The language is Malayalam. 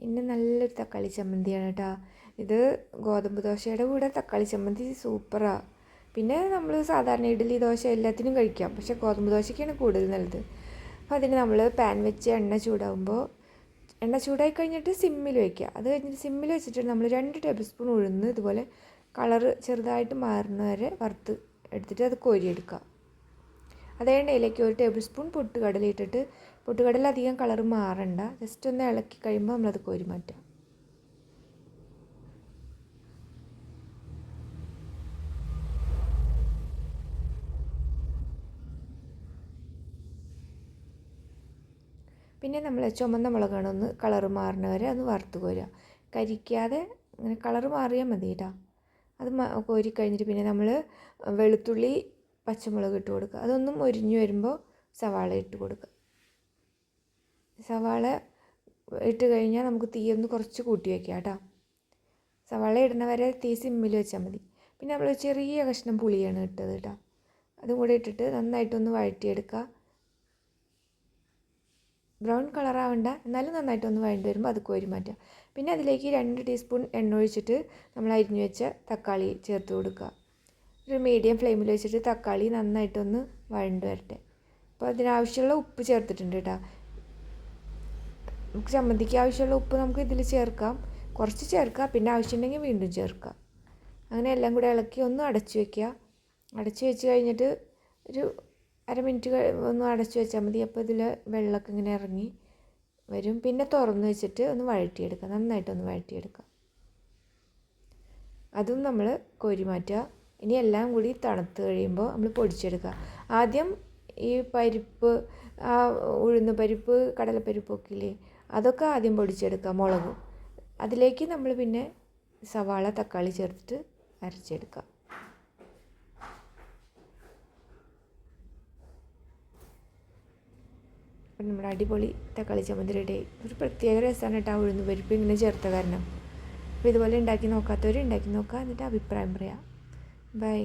ഇന്ന് നല്ലൊരു തക്കാളി ചമ്മന്തിയാണ് കേട്ടോ. ഇത് ഗോതമ്പ് ദോശയുടെ കൂടെ തക്കാളി ചമ്മന്തി സൂപ്പറാണ്. പിന്നെ നമ്മൾ സാധാരണ ഇഡ്ഡലി ദോശ എല്ലാത്തിനും കഴിക്കാം, പക്ഷേ ഗോതമ്പ് ദോശയ്ക്കാണ് കൂടുതൽ നല്ലത്. അപ്പോൾ അതിന് നമ്മൾ പാൻ വെച്ച് എണ്ണ ചൂടായി കഴിഞ്ഞിട്ട് സിമ്മിൽ വയ്ക്കുക. അത് കഴിഞ്ഞിട്ട് സിമ്മിൽ വെച്ചിട്ട് നമ്മൾ 2 ടേബിൾ സ്പൂൺ ഉഴുന്ന് ഇതുപോലെ കളറ് ചെറുതായിട്ട് മാറുന്ന വരെ വറുത്ത് എടുത്തിട്ട് അത് കോരിയെടുക്കുക. അതേ എണ്ണയിലേക്ക് 1 ടേബിൾ സ്പൂൺ പൊട്ടുകടല ഇട്ടിട്ട്, പൊട്ടുകടല അധികം കളറ് മാറണ്ട, ജസ്റ്റ് ഒന്ന് ഇളക്കി കഴിയുമ്പോൾ നമ്മളത് കോരി മാറ്റാം. പിന്നെ നമ്മൾ ചുമന്ന മുളകാണ് ഒന്ന് കളറ് മാറുന്ന വരെ ഒന്ന് വറുത്ത് കോരുക. കരിക്കാതെ അങ്ങനെ കളറ് മാറിയാൽ മതി കേട്ടോ. അത് കോരി കഴിഞ്ഞിട്ട് പിന്നെ നമ്മൾ വെളുത്തുള്ളി പച്ചമുളക് ഇട്ട് കൊടുക്കുക. അതൊന്നും മൊരിഞ്ഞ് വരുമ്പോൾ സവാള ഇട്ട് കൊടുക്കുക. സവാള ഇട്ട് കഴിഞ്ഞാൽ നമുക്ക് തീ ഒന്ന് കുറച്ച് കൂട്ടി വയ്ക്കാം കേട്ടോ. സവാള ഇടുന്ന വരെ തീ സിമ്മിൽ വെച്ചാൽ മതി. പിന്നെ നമ്മൾ ചെറിയ കഷ്ണം പുളിയാണ് ഇട്ടത് കേട്ടോ. അതും കൂടെ ഇട്ടിട്ട് നന്നായിട്ടൊന്ന് വഴറ്റിയെടുക്കുക. ബ്രൗൺ കളറാവണ്ട, എന്നാലും നന്നായിട്ടൊന്ന് വഴണ്ടി വരുമ്പോൾ അത് കോരി മാറ്റുക. പിന്നെ അതിലേക്ക് 2 ടീസ്പൂൺ എണ്ണ ഒഴിച്ചിട്ട് നമ്മൾ അരിഞ്ഞു വെച്ച തക്കാളി ചേർത്ത് കൊടുക്കുക. ഒരു മീഡിയം ഫ്ലെയിമിൽ വെച്ചിട്ട് തക്കാളി നന്നായിട്ടൊന്ന് വഴണ്ട് വരട്ടെ. അപ്പോൾ അതിനാവശ്യമുള്ള ഉപ്പ് ചേർത്തിട്ടുണ്ട് കേട്ടോ. നമുക്ക് ചമ്മന്തിക്ക് ആവശ്യമുള്ള ഉപ്പ് നമുക്ക് ഇതിൽ ചേർക്കാം, കുറച്ച് ചേർക്കാം, പിന്നെ ആവശ്യമുണ്ടെങ്കിൽ വീണ്ടും ചേർക്കാം. അങ്ങനെ എല്ലാം കൂടെ ഇളക്കി ഒന്ന് അടച്ചു വയ്ക്കുക. അടച്ചു വെച്ച് കഴിഞ്ഞിട്ട് ഒരു അരമിനിറ്റ് ഒന്ന് അടച്ചു വെച്ചാൽ മതി. അപ്പോൾ ഇതിൽ വെള്ളമൊക്കെ ഇങ്ങനെ ഇറങ്ങി വരും. പിന്നെ തുറന്ന് വെച്ചിട്ട് ഒന്ന് വഴറ്റിയെടുക്കുക, നന്നായിട്ടൊന്ന് വഴറ്റിയെടുക്കുക. അതും നമ്മൾ കോരി മാറ്റുക. ഇനി എല്ലാം കൂടി തണുത്ത് കഴിയുമ്പോൾ നമ്മൾ പൊടിച്ചെടുക്കുക. ആദ്യം ഈ പരിപ്പ്, ഉഴുന്ന് പരിപ്പ്, കടലപ്പരിപ്പൊക്കെ ഇല്ലേ, അതൊക്കെ ആദ്യം പൊടിച്ചെടുക്കുക, മുളകും. അതിലേക്ക് നമ്മൾ പിന്നെ സവാള തക്കാളി ചേർത്തിട്ട് അരച്ചെടുക്കുക. നമ്മുടെ അടിപൊളി തക്കാളി ചമ്മന്തി റെഡി. ഒരു പ്രത്യേക രസമാണ് കേട്ടോ ഉഴുന്ന് പരിപ്പ് ഇങ്ങനെ ചേർത്ത കാരണം. അപ്പോൾ ഇതുപോലെ ഉണ്ടാക്കി നോക്കാത്തവർ ഉണ്ടാക്കി നോക്കുക, എന്നിട്ട് അഭിപ്രായം പറയാം. ബൈ.